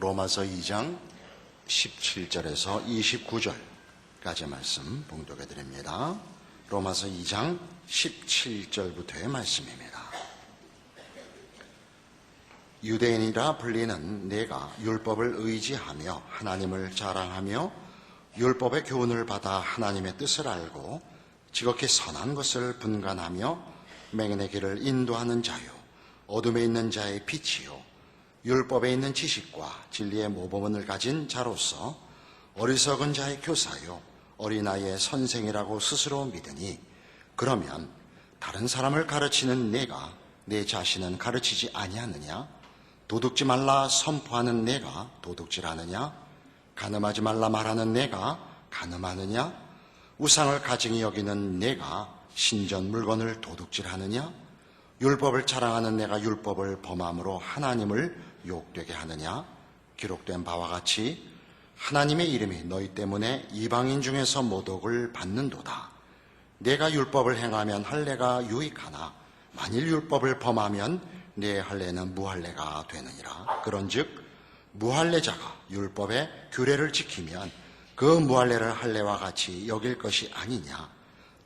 로마서 2장 17절에서 29절까지 말씀 봉독해 드립니다. 로마서 2장 17절부터의 말씀입니다. 유대인이라 불리는 내가 율법을 의지하며 하나님을 자랑하며 율법의 교훈을 받아 하나님의 뜻을 알고 지극히 선한 것을 분간하며 맹인의 길을 인도하는 자요 어둠에 있는 자의 빛이요 율법에 있는 지식과 진리의 모범을 가진 자로서 어리석은 자의 교사요 어린아이의 선생이라고 스스로 믿으니 그러면 다른 사람을 가르치는 내가 내 자신은 가르치지 아니하느냐? 도둑지 말라 선포하는 내가 도둑질하느냐? 간음하지 말라 말하는 내가 간음하느냐? 우상을 가증히 여기는 내가 신전 물건을 도둑질하느냐? 율법을 자랑하는 내가 율법을 범함으로 하나님을 욕되게 하느냐? 기록된 바와 같이 하나님의 이름이 너희 때문에 이방인 중에서 모독을 받는도다. 내가 율법을 행하면 할례가 유익하나 만일 율법을 범하면 내 할례는 무할례가 되느니라. 그런즉 무할례자가 율법의 규례를 지키면 그 무할례를 할례와 같이 여길 것이 아니냐.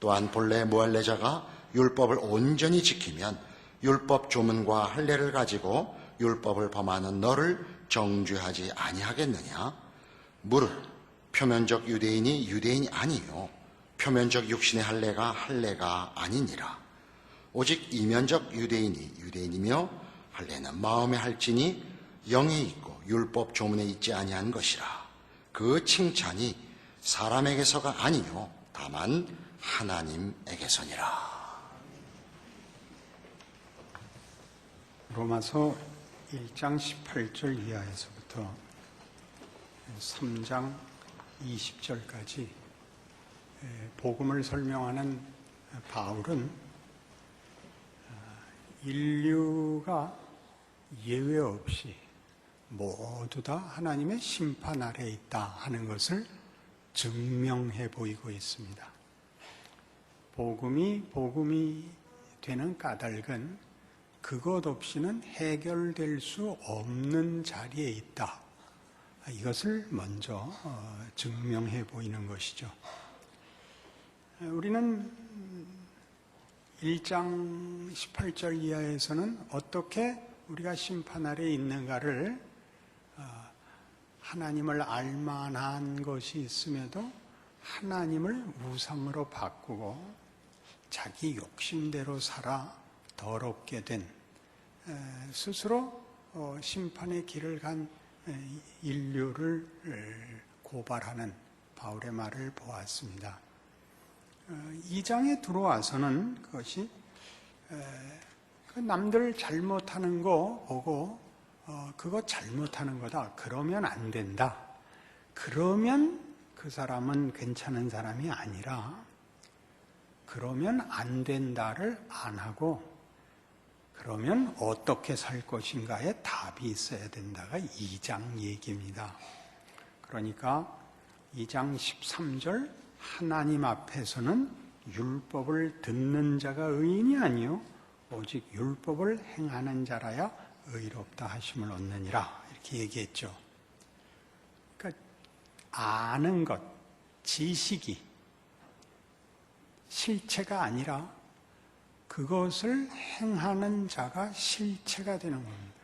또한 본래 무할례자가 율법을 온전히 지키면 율법 조문과 할례를 가지고 율법을 범하는 너를 정죄하지 아니하겠느냐. 무릇 표면적 유대인이 유대인이 아니요 표면적 육신의 할례가 아니니라. 오직 이면적 유대인이 유대인이며 할례는 마음에 할지니 영에 있고 율법 조문에 있지 아니한 것이라. 그 칭찬이 사람에게서가 아니요 다만 하나님에게서니라. 로마서 1장 18절 이하에서부터 3장 20절까지 복음을 설명하는 바울은 인류가 예외 없이 모두 다 하나님의 심판 아래에 있다 하는 것을 증명해 보이고 있습니다. 복음이 되는 까닭은 그것 없이는 해결될 수 없는 자리에 있다. 이것을 먼저 증명해 보이는 것이죠. 우리는 1장 18절 이하에서는 어떻게 우리가 심판 아래에 있는가를 하나님을 알만한 것이 있음에도 하나님을 우상으로 바꾸고 자기 욕심대로 살아 더럽게 된 스스로 심판의 길을 간 인류를 고발하는 바울의 말을 보았습니다. 2장에 들어와서는 그것이 남들 잘못하는 거 보고 그거 잘못하는 거다. 그러면 안 된다. 그러면 그 사람은 괜찮은 사람이 아니라 그러면 안 된다를 안 하고 그러면 어떻게 살 것인가에 답이 있어야 된다가 2장 얘기입니다. 그러니까 2장 13절 하나님 앞에서는 율법을 듣는 자가 의인이 아니요 오직 율법을 행하는 자라야 의롭다 하심을 얻느니라 이렇게 얘기했죠. 그러니까 아는 것, 지식이 실체가 아니라 그것을 행하는 자가 실체가 되는 겁니다.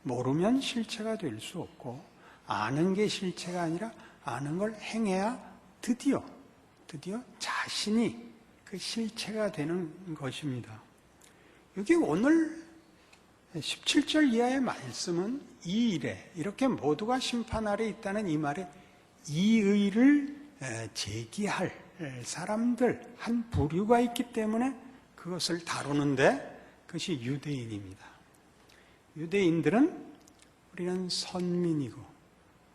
모르면 실체가 될 수 없고 아는 게 실체가 아니라 아는 걸 행해야 드디어 자신이 그 실체가 되는 것입니다. 여기 오늘 17절 이하의 말씀은 이 일에 이렇게 모두가 심판 아래 있다는 이 말에 이 의를 제기할 사람들 한 부류가 있기 때문에 그것을 다루는데 그것이 유대인입니다. 유대인들은 우리는 선민이고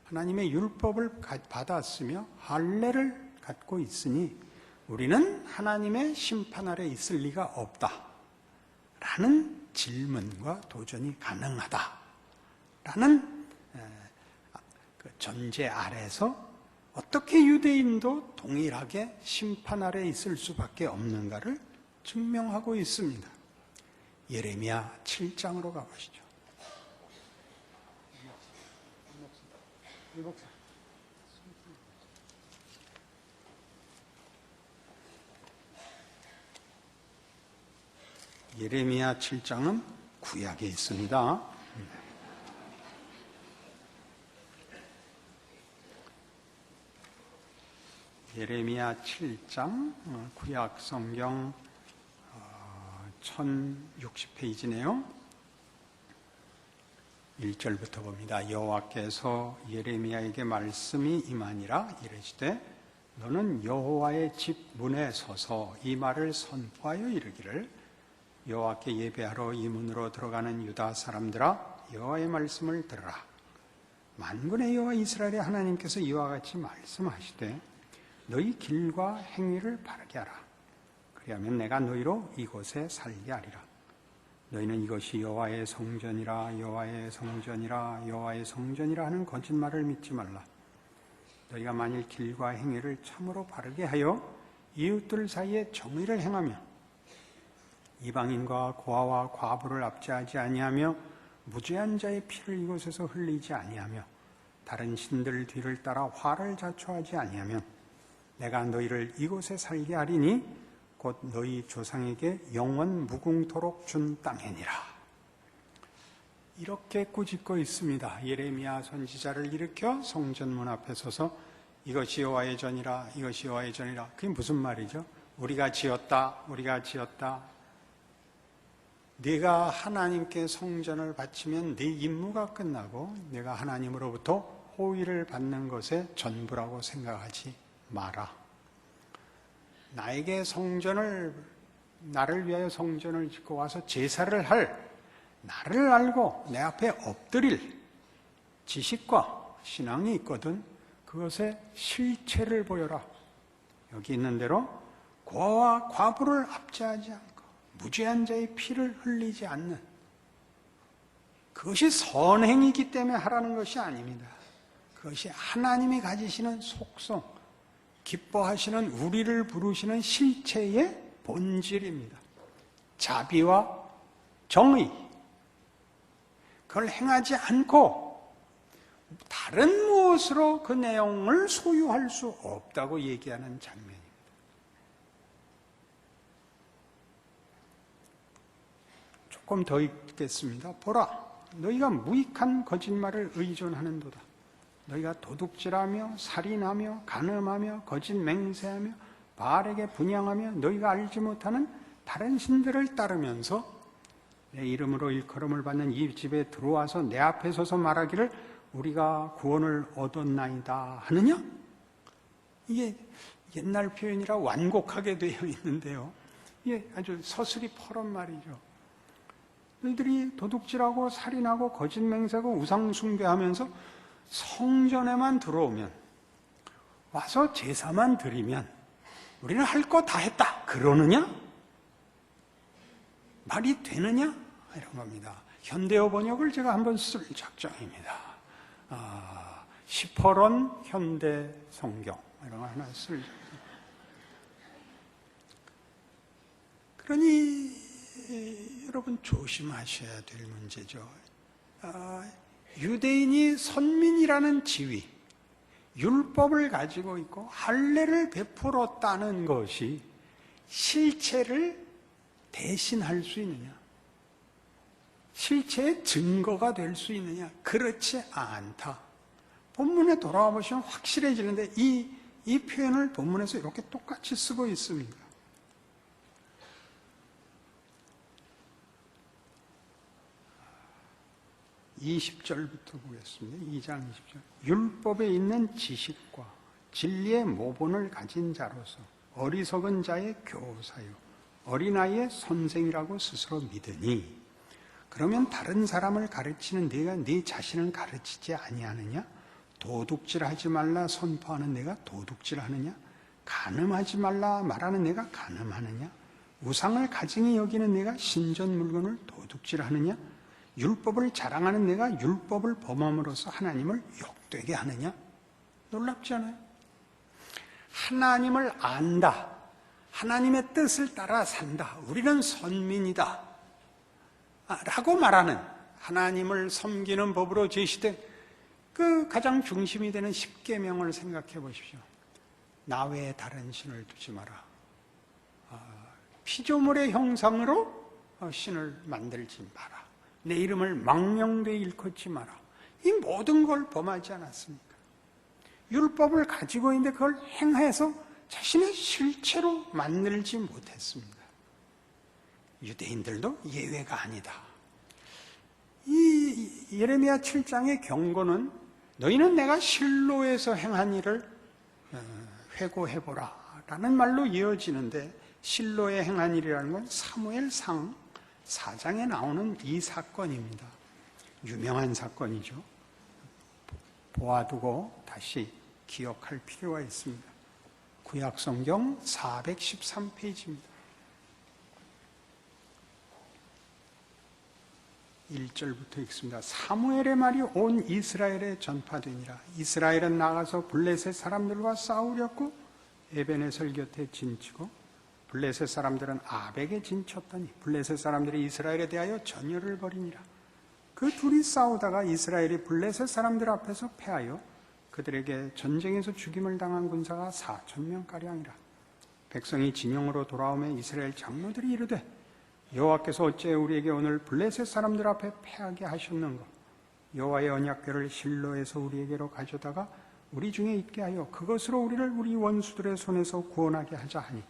하나님의 율법을 받았으며 할례를 갖고 있으니 우리는 하나님의 심판 아래 있을 리가 없다 라는 질문과 도전이 가능하다 라는 그 전제 아래서 어떻게 유대인도 동일하게 심판 아래 있을 수밖에 없는가를 증명하고 있습니다. 예레미야 7장으로 가보시죠. 예레미야 7장은 구약에 있습니다. 예레미야 7장 구약 성경 1060페이지네요. 1절부터 봅니다. 여호와께서 예레미야에게 말씀이 임하니라. 이르시되 너는 여호와의 집 문에 서서 이 말을 선포하여 이르기를 여호와께 예배하러 이 문으로 들어가는 유다 사람들아, 여호와의 말씀을 들으라. 만군의 여호와 이스라엘의 하나님께서 이와 같이 말씀하시되 너희 길과 행위를 바르게 하라. 그리하면 내가 너희로 이곳에 살게 하리라. 너희는 이것이 여호와의 성전이라, 여호와의 성전이라, 여호와의 성전이라 하는 거짓말을 믿지 말라. 너희가 만일 길과 행위를 참으로 바르게 하여 이웃들 사이에 정의를 행하며 이방인과 고아와 과부를 압제하지 아니하며 무죄한 자의 피를 이곳에서 흘리지 아니하며 다른 신들 뒤를 따라 화를 자초하지 아니하면 내가 너희를 이곳에 살게 하리니 곧 너희 조상에게 영원 무궁토록 준 땅이니라. 이렇게 꾸짖고 있습니다. 예레미야 선지자를 일으켜 성전문 앞에 서서 이것이 여호와의 전이라, 이것이 여호와의 전이라. 그게 무슨 말이죠? 우리가 지었다, 우리가 지었다. 네가 하나님께 성전을 바치면 네 임무가 끝나고 내가 하나님으로부터 호의를 받는 것의 전부라고 생각하지 마라. 나에게 성전을, 나를 위하여 성전을 짓고 와서 제사를 할, 나를 알고 내 앞에 엎드릴 지식과 신앙이 있거든. 그것의 실체를 보여라. 여기 있는 대로 고아와 과부를 압제하지 않고 무죄한 자의 피를 흘리지 않는, 그것이 선행이기 때문에 하라는 것이 아닙니다. 그것이 하나님이 가지시는 속성, 기뻐하시는, 우리를 부르시는 실체의 본질입니다. 자비와 정의, 그걸 행하지 않고 다른 무엇으로 그 내용을 소유할 수 없다고 얘기하는 장면입니다. 조금 더 읽겠습니다. 보라, 너희가 무익한 거짓말을 의존하는도다. 너희가 도둑질하며 살인하며 간음하며 거짓 맹세하며 바알에게 분향하며 너희가 알지 못하는 다른 신들을 따르면서 내 이름으로 일컬음을 받는 이 집에 들어와서 내 앞에 서서 말하기를 우리가 구원을 얻었나이다 하느냐? 이게 옛날 표현이라 완곡하게 되어 있는데요. 이게 아주 서슬이 퍼런 말이죠. 너희들이 도둑질하고 살인하고 거짓 맹세하고 우상 숭배하면서 성전에만 들어오면, 와서 제사만 드리면 우리는 할 거 다 했다 그러느냐? 말이 되느냐? 이런 겁니다. 현대어 번역을 제가 한번 쓸 작정입니다. 시퍼런 현대 성경 이런 거 하나 쓸. 그러니 여러분 조심하셔야 될 문제죠. 유대인이 선민이라는 지위, 율법을 가지고 있고 할례를 베풀었다는 것이 실체를 대신할 수 있느냐? 실체의 증거가 될 수 있느냐? 그렇지 않다. 본문에 돌아와 보시면 확실해지는데 이 표현을 본문에서 이렇게 똑같이 쓰고 있습니다. 20절부터 보겠습니다. 2장 20절. 율법에 있는 지식과 진리의 모본을 가진 자로서 어리석은 자의 교사요 어린아이의 선생이라고 스스로 믿으니, 그러면 다른 사람을 가르치는 네가 네 자신을 가르치지 아니하느냐? 도둑질하지 말라 선포하는 내가 도둑질하느냐? 간음하지 말라 말하는 내가 간음하느냐? 우상을 가증히 여기는 내가 신전 물건을 도둑질하느냐? 율법을 자랑하는 내가 율법을 범함으로써 하나님을 욕되게 하느냐? 놀랍지 않아요? 하나님을 안다, 하나님의 뜻을 따라 산다, 우리는 선민이다 라고 말하는, 하나님을 섬기는 법으로 제시된 그 가장 중심이 되는 십계명을 생각해 보십시오. 나 외에 다른 신을 두지 마라. 피조물의 형상으로 신을 만들지 마라. 내 이름을 망령되이 일컫지 마라. 이 모든 걸 범하지 않았습니까? 율법을 가지고 있는데 그걸 행해서 자신의 실체로 만들지 못했습니다. 유대인들도 예외가 아니다. 이 예레미야 7장의 경고는 너희는 내가 실로에서 행한 일을 회고해보라 라는 말로 이어지는데, 실로에 행한 일이라는 건 사무엘상 4장에 나오는 이 사건입니다. 유명한 사건이죠. 보아두고 다시 기억할 필요가 있습니다. 구약성경 413페이지입니다. 1절부터 읽습니다. 사무엘의 말이 온 이스라엘에 전파되니라. 이스라엘은 나가서 블레셋 사람들과 싸우렸고 에벤에셀 곁에 진치고 블레셋 사람들은 아벡에 진쳤더니 블레셋 사람들이 이스라엘에 대하여 전열을 벌이니라. 그 둘이 싸우다가 이스라엘이 블레셋 사람들 앞에서 패하여 그들에게 전쟁에서 죽임을 당한 군사가 4,000명가량이라. 백성이 진영으로 돌아오매 이스라엘 장로들이 이르되 여호와께서 어찌 우리에게 오늘 블레셋 사람들 앞에 패하게 하셨는가? 여호와의 언약궤를 실로에서 우리에게로 가져다가 우리 중에 있게 하여 그것으로 우리를 우리 원수들의 손에서 구원하게 하자 하니,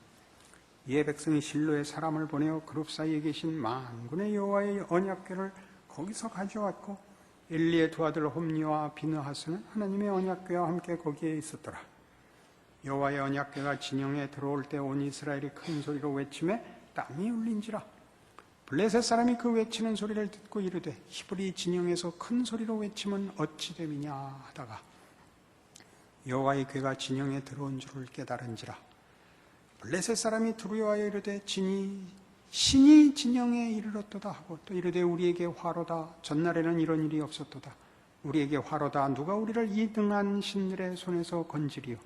이에 백성이 실로에 사람을 보내어 그룹 사이에 계신 만군의 여호와의 언약궤를 거기서 가져왔고 엘리의 두 아들 홈니와 비느하스는 하나님의 언약궤와 함께 거기에 있었더라. 여호와의 언약궤가 진영에 들어올 때 온 이스라엘이 큰 소리로 외치매 땅이 울린지라. 블레셋 사람이 그 외치는 소리를 듣고 이르되 히브리 진영에서 큰 소리로 외치면 어찌 됨이냐 하다가 여호와의 궤가 진영에 들어온 줄을 깨달은지라. 블레셋 사람이 두려워하여 이르되 신이 진영에 이르렀도다 하고 또 이르되 우리에게 화로다. 전날에는 이런 일이 없었도다. 우리에게 화로다. 누가 우리를 이 등한 신들의 손에서 건지리요.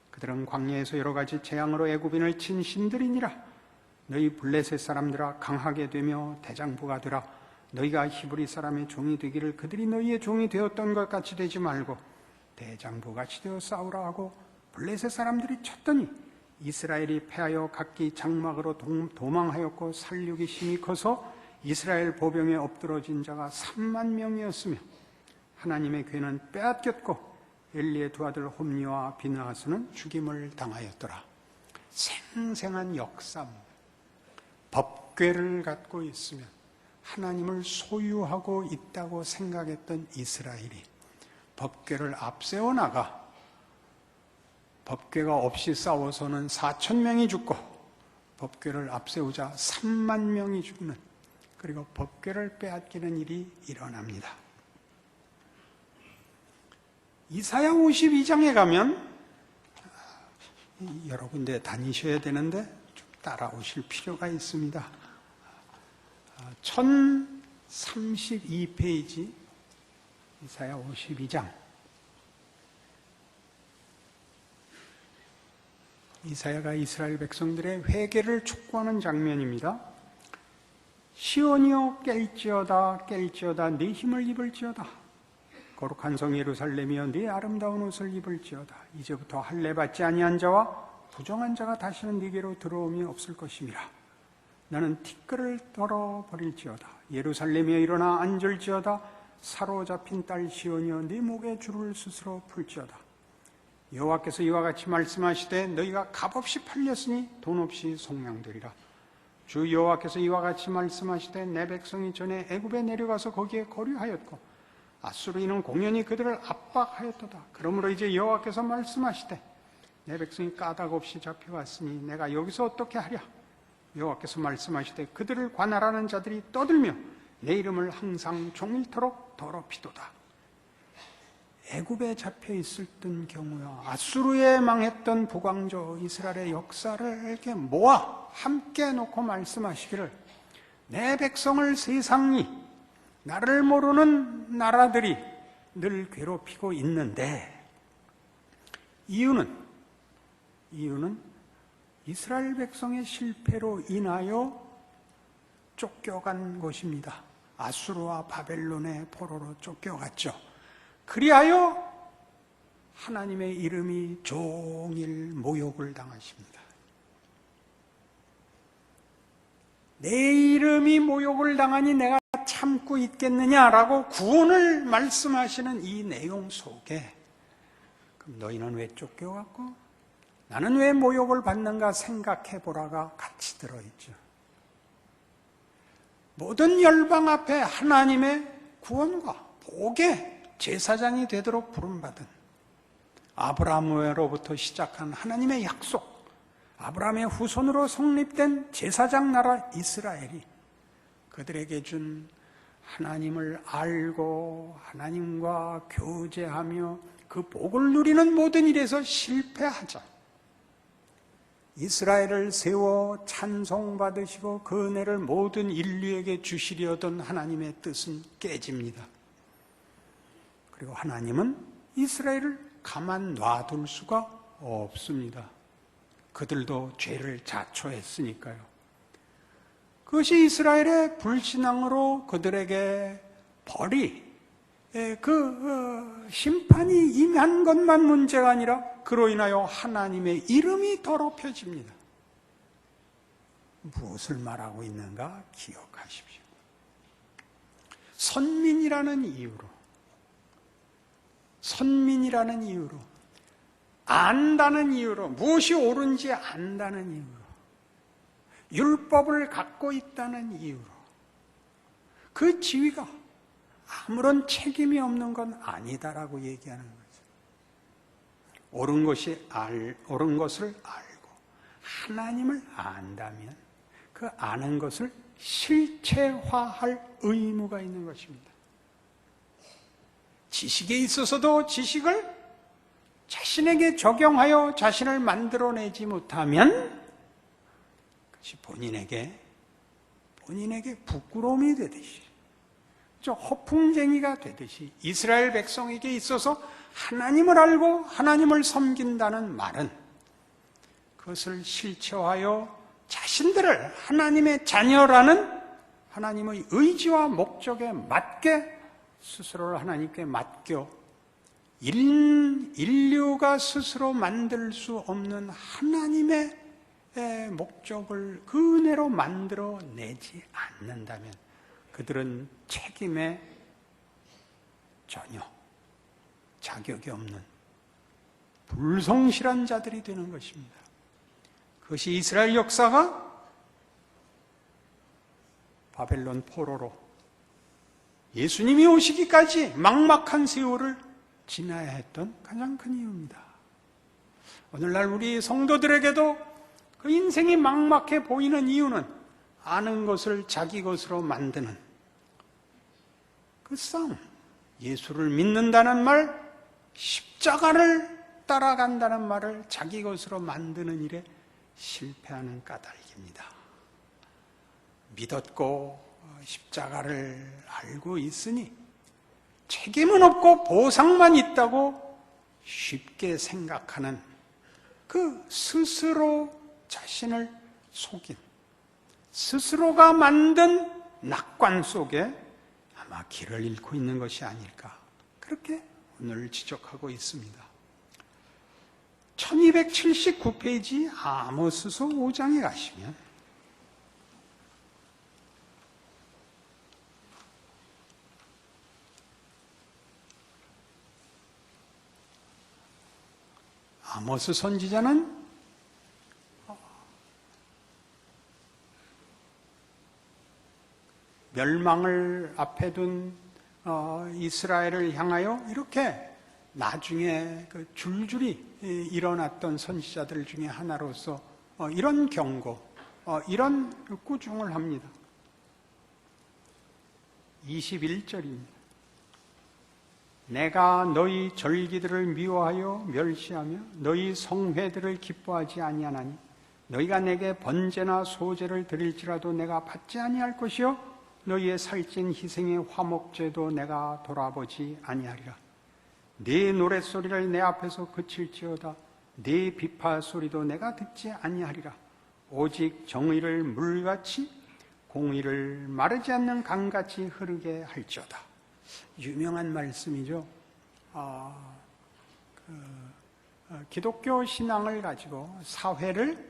그들은 광야에서 여러 가지 재앙으로 애굽인을 친 신들이니라. 너희 블레셋 사람들아 강하게 되며 대장부가 되라. 너희가 히브리 사람의 종이 되기를 그들이 너희의 종이 되었던 것 같이 되지 말고 대장부같이 되어 싸우라 하고 블레셋 사람들이 쳤더니 이스라엘이 패하여 각기 장막으로 도망하였고 살육이 심히 커서 이스라엘 보병에 엎드러진 자가 3만 명이었으며 하나님의 궤는 빼앗겼고 엘리의 두 아들 홈니와 비느하스는 죽임을 당하였더라. 생생한 역사입니다. 법궤를 갖고 있으면 하나님을 소유하고 있다고 생각했던 이스라엘이 법궤를 앞세워 나가 법궤가 없이 싸워서는 4,000명이 죽고 법궤를 앞세우자 3만 명이 죽는, 그리고 법궤를 빼앗기는 일이 일어납니다. 이사야 52장에 가면 여러 군데 다니셔야 되는데 좀 따라오실 필요가 있습니다. 1032페이지 이사야 52장. 이사야가 이스라엘 백성들의 회개를 촉구하는 장면입니다. 시온이여 깰지어다 깰지어다 네 힘을 입을지어다. 거룩한 성 예루살렘이여 네 아름다운 옷을 입을지어다. 이제부터 할례 받지 아니한 자와 부정한 자가 다시는 네게로 들어옴이 없을 것임이라. 나는 티끌을 덜어버릴지어다. 예루살렘이여 일어나 앉을지어다. 사로잡힌 딸 시온이여 네 목에 줄을 스스로 풀지어다. 여호와께서 이와 같이 말씀하시되 너희가 값없이 팔렸으니 돈 없이 속량되리라. 주 여호와께서 이와 같이 말씀하시되 내 백성이 전에 애굽에 내려가서 거기에 거류하였고 아수르인은 공연히 그들을 압박하였도다. 그러므로 이제 여호와께서 말씀하시되 내 백성이 까닭 없이 잡혀갔으니 내가 여기서 어떻게 하랴. 여호와께서 말씀하시되 그들을 관할하는 자들이 떠들며 내 이름을 항상 종일토록 더럽히도다. 애굽에 잡혀 있었던 경우야 아수르에 망했던 북왕조 이스라엘의 역사를 이렇게 모아 함께 놓고 말씀하시기를 내 백성을 세상이 나를 모르는 나라들이 늘 괴롭히고 있는데 이유는 이스라엘 백성의 실패로 인하여 쫓겨간 것입니다. 아수르와 바벨론의 포로로 쫓겨갔죠. 그리하여 하나님의 이름이 종일 모욕을 당하십니다. 내 이름이 모욕을 당하니 내가 참고 있겠느냐라고 구원을 말씀하시는 이 내용 속에, 그럼 너희는 왜 쫓겨갔고 나는 왜 모욕을 받는가 생각해보라가 같이 들어있죠. 모든 열방 앞에 하나님의 구원과 복의 제사장이 되도록 부름받은 아브라함으로부터 시작한 하나님의 약속, 아브라함의 후손으로 성립된 제사장 나라 이스라엘이 그들에게 준 하나님을 알고 하나님과 교제하며 그 복을 누리는 모든 일에서 실패하자 이스라엘을 세워 찬송받으시고 그 은혜를 모든 인류에게 주시려던 하나님의 뜻은 깨집니다. 그리고 하나님은 이스라엘을 가만 놔둘 수가 없습니다. 그들도 죄를 자초했으니까요. 그것이 이스라엘의 불신앙으로 그들에게 벌이, 심판이 임한 것만 문제가 아니라 그로 인하여 하나님의 이름이 더럽혀집니다. 무엇을 말하고 있는가 기억하십시오. 선민이라는 이유로, 안다는 이유로, 무엇이 옳은지 안다는 이유로, 율법을 갖고 있다는 이유로, 그 지위가 아무런 책임이 없는 건 아니다라고 얘기하는 거죠. 옳은 것을 알고 하나님을 안다면 그 아는 것을 실체화할 의무가 있는 것입니다. 지식에 있어서도 지식을 자신에게 적용하여 자신을 만들어내지 못하면 그것이 본인에게 부끄러움이 되듯이, 허풍쟁이가 되듯이 이스라엘 백성에게 있어서 하나님을 알고 하나님을 섬긴다는 말은 그것을 실체화하여 자신들을 하나님의 자녀라는 하나님의 의지와 목적에 맞게 스스로를 하나님께 맡겨 인류가 스스로 만들 수 없는 하나님의 목적을 그 은혜로 만들어내지 않는다면 그들은 책임에 전혀 자격이 없는 불성실한 자들이 되는 것입니다. 그것이 이스라엘 역사가 바벨론 포로로 예수님이 오시기까지 막막한 세월을 지나야 했던 가장 큰 이유입니다. 오늘날 우리 성도들에게도 그 인생이 막막해 보이는 이유는 아는 것을 자기 것으로 만드는 그 싸움, 예수를 믿는다는 말, 십자가를 따라간다는 말을 자기 것으로 만드는 일에 실패하는 까닭입니다. 믿었고 십자가를 알고 있으니 책임은 없고 보상만 있다고 쉽게 생각하는 그 스스로 자신을 속인, 스스로가 만든 낙관 속에 아마 길을 잃고 있는 것이 아닐까, 그렇게 오늘 지적하고 있습니다. 1279페이지 아모스서 5장에 가시면 아모스 선지자는 멸망을 앞에 둔 이스라엘을 향하여 이렇게 나중에 줄줄이 일어났던 선지자들 중에 하나로서 이런 경고, 이런 꾸중을 합니다. 21절입니다. 내가 너희 절기들을 미워하여 멸시하며 너희 성회들을 기뻐하지 아니하나니 너희가 내게 번제나 소제를 드릴지라도 내가 받지 아니할 것이요 너희의 살찐 희생의 화목제도 내가 돌아보지 아니하리라. 네 노랫소리를 내 앞에서 그칠지어다 네 비파 소리도 내가 듣지 아니하리라. 오직 정의를 물같이 공의를 마르지 않는 강같이 흐르게 할지어다. 유명한 말씀이죠. 기독교 신앙을 가지고 사회를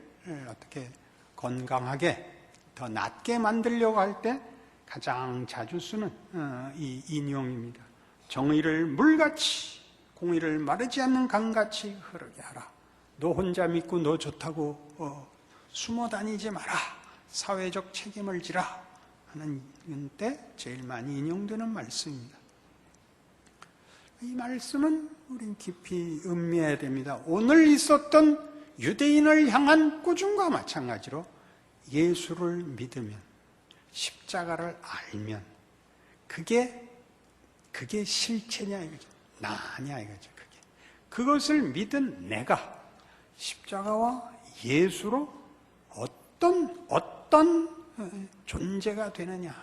어떻게 건강하게 더 낫게 만들려고 할 때 가장 자주 쓰는 이 인용입니다. 정의를 물같이, 공의를 마르지 않는 강같이 흐르게 하라. 너 혼자 믿고 너 좋다고 숨어 다니지 마라. 사회적 책임을 지라 하는 때 제일 많이 인용되는 말씀입니다. 이 말씀은 우린 깊이 음미해야 됩니다. 오늘 있었던 유대인을 향한 꾸중과 마찬가지로 예수를 믿으면, 십자가를 알면 그게 실체냐 이거죠. 나냐 이거죠. 그것을 믿은 내가 십자가와 예수로 어떤 존재가 되느냐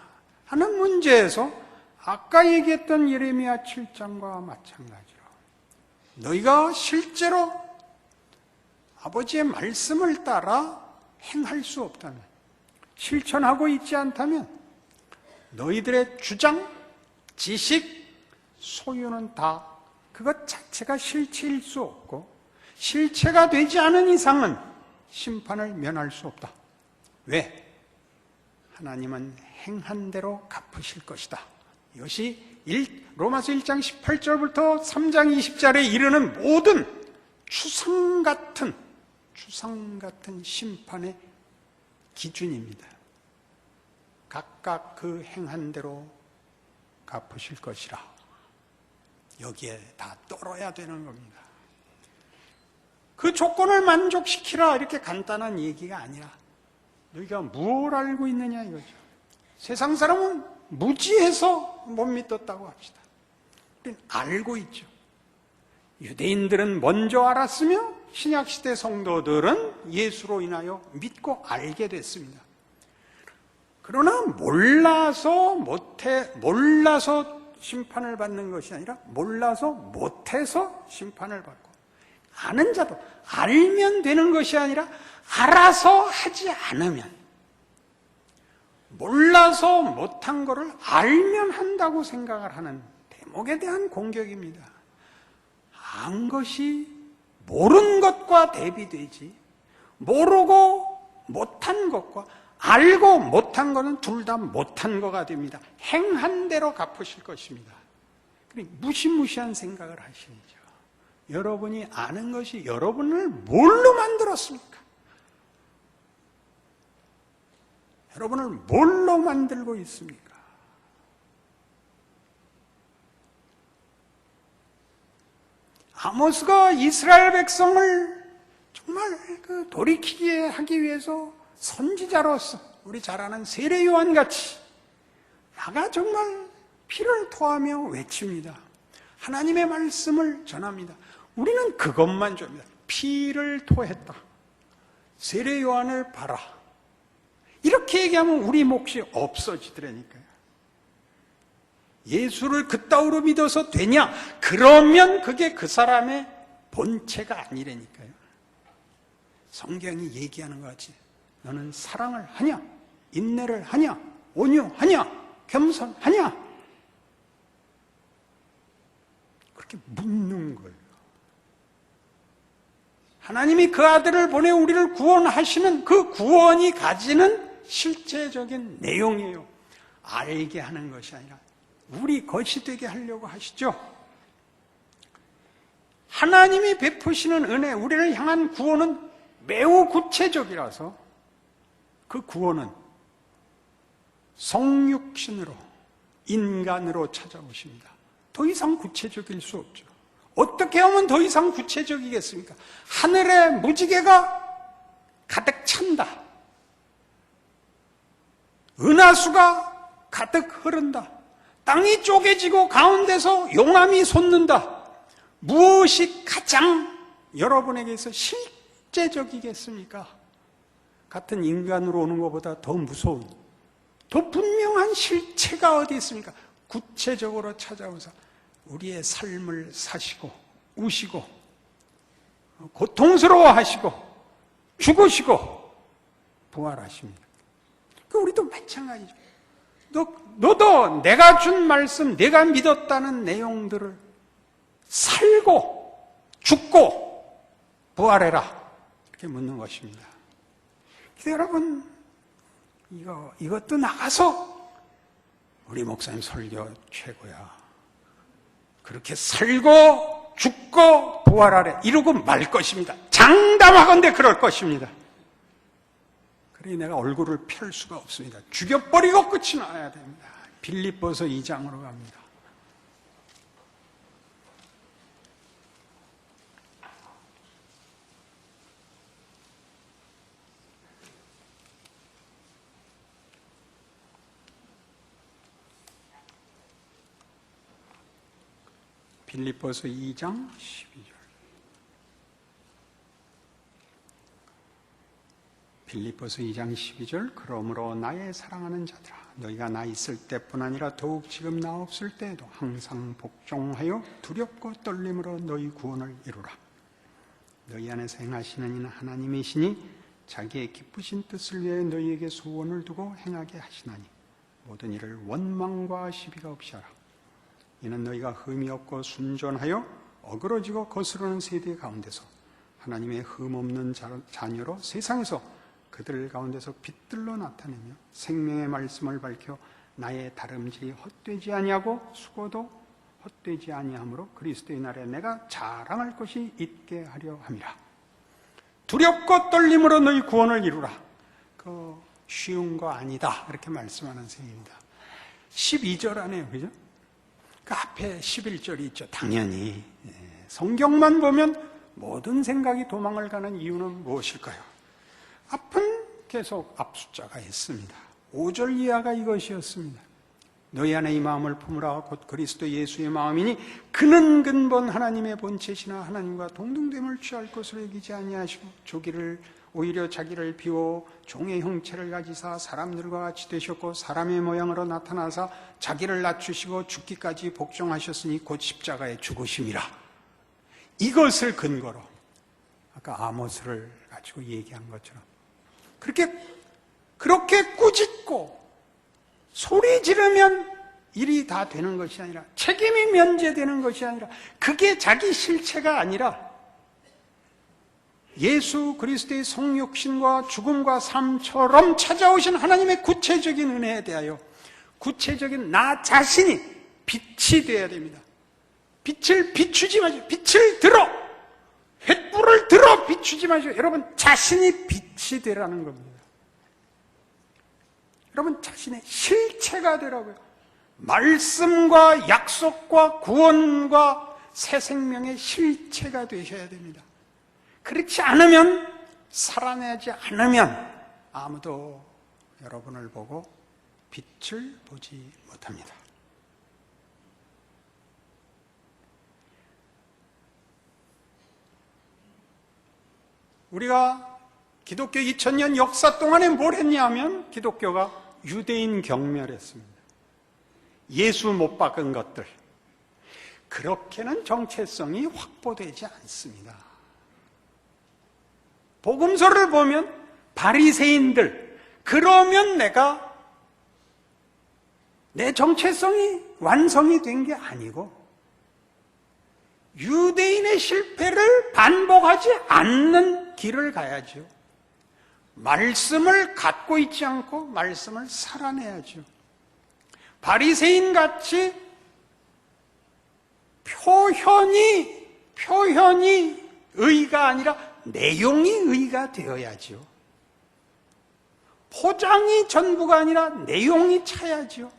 하는 문제에서 아까 얘기했던 예레미야 7장과 마찬가지로 너희가 실제로 아버지의 말씀을 따라 행할 수 없다면, 실천하고 있지 않다면 너희들의 주장, 지식, 소유는 다 그것 자체가 실체일 수 없고 실체가 되지 않은 이상은 심판을 면할 수 없다. 왜? 하나님은 행한 대로 갚으실 것이다. 이것이 로마서 1장 18절부터 3장 20절에 이르는 모든 추상 같은 심판의 기준입니다. 각각 그 행한 대로 갚으실 것이라. 여기에 다 떨어야 되는 겁니다. 그 조건을 만족시키라 이렇게 간단한 얘기가 아니라 너희가 뭘 알고 있느냐 이거죠. 세상 사람은 무지해서 못 믿었다고 합시다. 우리는 알고 있죠. 유대인들은 먼저 알았으며 신약시대 성도들은 예수로 인하여 믿고 알게 됐습니다. 그러나 몰라서 심판을 받는 것이 아니라 몰라서 못해서 심판을 받고, 아는 자도 알면 되는 것이 아니라 알아서 하지 않으면, 몰라서 못한 거를 알면 한다고 생각을 하는 대목에 대한 공격입니다. 안 것이 모른 것과 대비되지, 모르고 못한 것과 알고 못한 것은 둘 다 못한 거가 됩니다. 행한 대로 갚으실 것입니다. 무시무시한 생각을 하시죠. 여러분이 아는 것이 여러분을 뭘로 만들었습니까? 여러분을 뭘로 만들고 있습니까? 아모스가 이스라엘 백성을 정말 돌이키게 하기 위해서 선지자로서 우리 잘 아는 세례 요한같이 나가 정말 피를 토하며 외칩니다. 하나님의 말씀을 전합니다. 우리는 그것만 줍니다. 피를 토했다. 세례 요한을 봐라. 이렇게 얘기하면 우리 몫이 없어지더라니까요. 예수를 그따위로 믿어서 되냐? 그러면 그게 그 사람의 본체가 아니라니까요. 성경이 얘기하는 것 같이 너는 사랑을 하냐? 인내를 하냐? 온유하냐? 겸손하냐? 그렇게 묻는 거예요. 하나님이 그 아들을 보내 우리를 구원하시는 그 구원이 가지는 실제적인 내용이에요. 알게 하는 것이 아니라 우리 것이 되게 하려고 하시죠. 하나님이 베푸시는 은혜, 우리를 향한 구원은 매우 구체적이라서 그 구원은 성육신으로, 인간으로 찾아오십니다. 더 이상 구체적일 수 없죠. 어떻게 하면 더 이상 구체적이겠습니까? 하늘에 무지개가 가득 찬다. 은하수가 가득 흐른다. 땅이 쪼개지고 가운데서 용암이 솟는다. 무엇이 가장 여러분에게서 실제적이겠습니까? 같은 인간으로 오는 것보다 더 무서운, 더 분명한 실체가 어디 있습니까? 구체적으로 찾아오사 우리의 삶을 사시고 우시고 고통스러워하시고 죽으시고 부활하십니다. 우리도 마찬가지죠. 너도 내가 준 말씀, 내가 믿었다는 내용들을 살고 죽고 부활해라 이렇게 묻는 것입니다. 그래서 여러분 이것도 나가서 우리 목사님 설교 최고야. 그렇게 살고 죽고 부활하래 이러고 말 것입니다. 장담하건대 그럴 것입니다. 그러니 내가 얼굴을 펼 수가 없습니다. 죽여버리고 끝이 나야 됩니다. 빌립보서 2장으로 갑니다. 빌립보서 2장 12절. 빌립보서 2장 12절. 그러므로 나의 사랑하는 자들아 너희가 나 있을 때뿐 아니라 더욱 지금 나 없을 때에도 항상 복종하여 두렵고 떨림으로 너희 구원을 이루라. 너희 안에서 행하시는 이는 하나님이시니 자기의 기쁘신 뜻을 위해 너희에게 소원을 두고 행하게 하시나니 모든 일을 원망과 시비가 없이 하라. 이는 너희가 흠이 없고 순전하여 어그러지고 거스르는 세대 가운데서 하나님의 흠없는 자녀로 세상에서 그들 가운데서 빛들로 나타내며 생명의 말씀을 밝혀 나의 다름질이 헛되지 아니하고 수고도 헛되지 아니하므로 그리스도의 날에 내가 자랑할 것이 있게 하려 함이라. 두렵고 떨림으로 너희 구원을 이루라. 그 쉬운 거 아니다 이렇게 말씀하는 셈입니다. 12절 안에요, 그죠? 그 앞에 11절이 있죠. 당연히 성경만 보면 모든 생각이 도망을 가는 이유는 무엇일까요? 앞은 계속 앞 숫자가 있습니다. 5절 이하가 이것이었습니다. 너희 안에 이 마음을 품으라. 곧 그리스도 예수의 마음이니 그는 근본 하나님의 본체시나 하나님과 동등됨을 취할 것으로 여기지 아니하시고 오히려 자기를 비워 종의 형체를 가지사 사람들과 같이 되셨고 사람의 모양으로 나타나사 자기를 낮추시고 죽기까지 복종하셨으니 곧 십자가에 죽으심이라. 이것을 근거로 아까 아모스를 가지고 얘기한 것처럼 그렇게 꾸짖고 소리 지르면 일이 다 되는 것이 아니라 책임이 면제되는 것이 아니라 그게 자기 실체가 아니라 예수 그리스도의 성육신과 죽음과 삶처럼 찾아오신 하나님의 구체적인 은혜에 대하여 구체적인 나 자신이 빛이 되어야 됩니다. 빛을 비추지 마시고 빛을 들어 횃불을 들어 비추지 마시고 여러분 자신이 빛이 되라는 겁니다. 여러분 자신의 실체가 되라고요. 말씀과 약속과 구원과 새 생명의 실체가 되셔야 됩니다. 그렇지 않으면 살아내지 않으면 아무도 여러분을 보고 빛을 보지 못합니다. 우리가 기독교 2000년 역사 동안에 뭘 했냐면 기독교가 유대인 경멸했습니다. 예수 못 박은 것들. 그렇게는 정체성이 확보되지 않습니다. 복음서를 보면 바리새인들 그러면 내 정체성이 완성이 된 게 아니고 유대인의 실패를 반복하지 않는 길을 가야죠. 말씀을 갖고 있지 않고 말씀을 살아내야죠. 바리새인같이 표현이 의가 아니라 내용이 의가 되어야죠. 포장이 전부가 아니라 내용이 차야죠.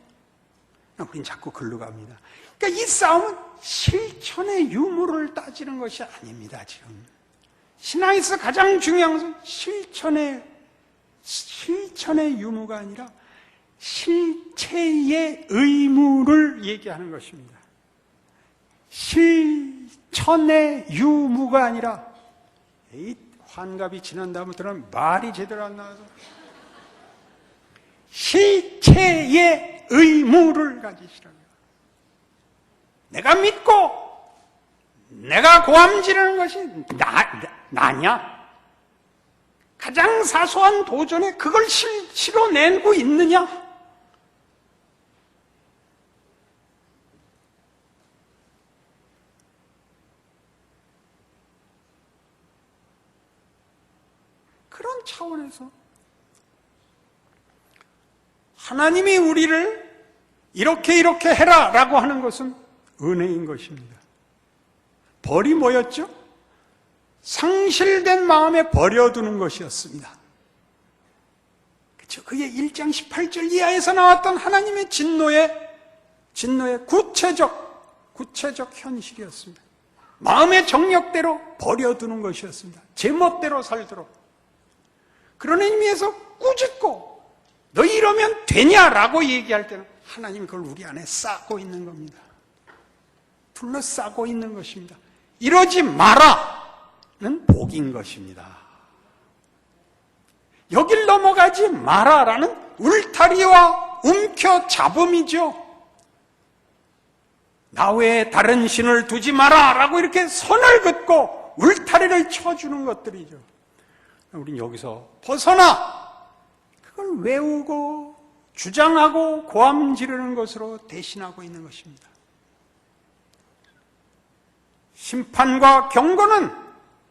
우린 자꾸 글로 갑니다. 그러니까 이 싸움은 실천의 유무를 따지는 것이 아닙니다. 지금 신앙에서 가장 중요한 것은 실천의 유무가 아니라 실체의 의무를 얘기하는 것입니다. 실천의 유무가 아니라 이 환갑이 지난 다음부터는 말이 제대로 안 나와서 실체의 의무를 가지시라고요. 내가 믿고 내가 고함 지르는 것이 나냐? 가장 사소한 도전에 그걸 실어내고 있느냐? 차원에서 하나님이 우리를 이렇게 해라 라고 하는 것은 은혜인 것입니다. 벌이 뭐였죠? 상실된 마음에 버려두는 것이었습니다. 그렇죠? 그게 1장 18절 이하에서 나왔던 하나님의 진노의 구체적 현실이었습니다. 마음의 정력대로 버려두는 것이었습니다. 제멋대로 살도록. 그런 의미에서 꾸짖고 너 이러면 되냐라고 얘기할 때는 하나님이 그걸 우리 안에 쌓고 있는 겁니다. 둘러싸고 있는 것입니다. 이러지 마라는 복인 것입니다. 여길 넘어가지 마라라는 울타리와 움켜잡음이죠. 나 외에 다른 신을 두지 마라라고 이렇게 선을 긋고 울타리를 쳐주는 것들이죠. 우린 여기서 벗어나 그걸 외우고 주장하고 고함 지르는 것으로 대신하고 있는 것입니다. 심판과 경고는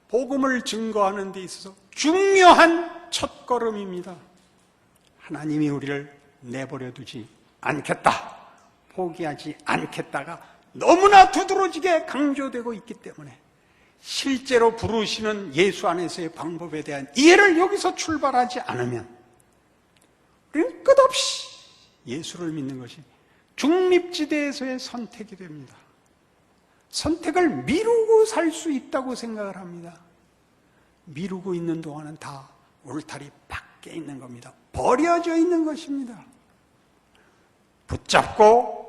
복음을 증거하는 데 있어서 중요한 첫걸음입니다. 하나님이 우리를 내버려 두지 않겠다, 포기하지 않겠다가 너무나 두드러지게 강조되고 있기 때문에 실제로 부르시는 예수 안에서의 방법에 대한 이해를 여기서 출발하지 않으면 우리는 끝없이 예수를 믿는 것이 중립지대에서의 선택이 됩니다. 선택을 미루고 살 수 있다고 생각을 합니다. 미루고 있는 동안은 다 울타리 밖에 있는 겁니다. 버려져 있는 것입니다. 붙잡으러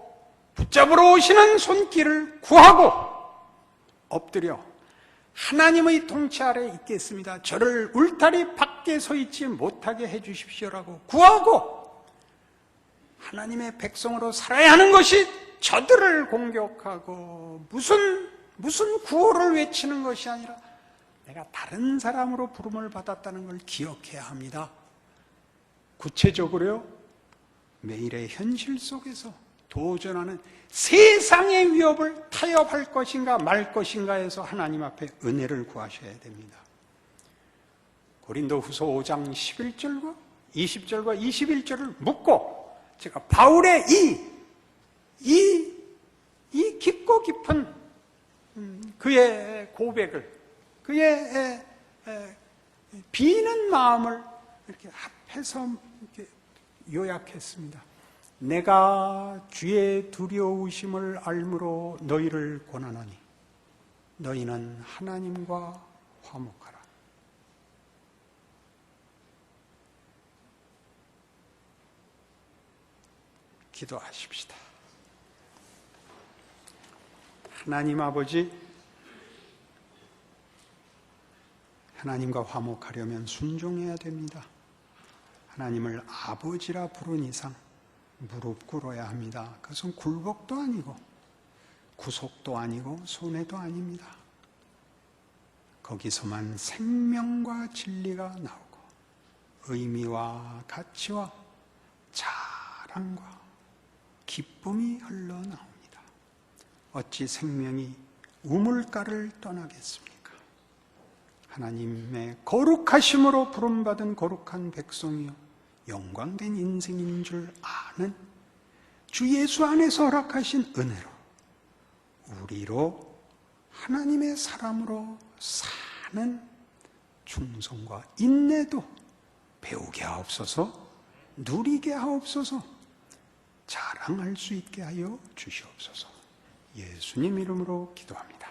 오시는 손길을 구하고 엎드려 하나님의 통치 아래 있겠습니다. 저를 울타리 밖에 서 있지 못하게 해주십시오라고 구하고 하나님의 백성으로 살아야 하는 것이 저들을 공격하고 무슨 구호를 외치는 것이 아니라 내가 다른 사람으로 부름을 받았다는 걸 기억해야 합니다. 구체적으로요, 매일의 현실 속에서 도전하는 세상의 위협을 타협할 것인가 말 것인가에서 하나님 앞에 은혜를 구하셔야 됩니다. 고린도후서 5장 11절과 20절과 21절을 묻고 제가 바울의 이 깊고 깊은 그의 고백을, 그의 비는 마음을 이렇게 합해서 이렇게 요약했습니다. 내가 주의 두려우심을 알므로 너희를 권하노니 너희는 하나님과 화목하라. 기도하십시다. 하나님 아버지, 하나님과 화목하려면 순종해야 됩니다. 하나님을 아버지라 부른 이상 무릎 꿇어야 합니다. 그것은 굴복도 아니고 구속도 아니고 손해도 아닙니다. 거기서만 생명과 진리가 나오고 의미와 가치와 자랑과 기쁨이 흘러나옵니다. 어찌 생명이 우물가를 떠나겠습니까? 하나님의 거룩하심으로 부름받은 거룩한 백성이요 영광된 인생인 줄 아는 주 예수 안에서 허락하신 은혜로 우리로 하나님의 사람으로 사는 충성과 인내도 배우게 하옵소서, 누리게 하옵소서, 자랑할 수 있게 하여 주시옵소서. 예수님 이름으로 기도합니다.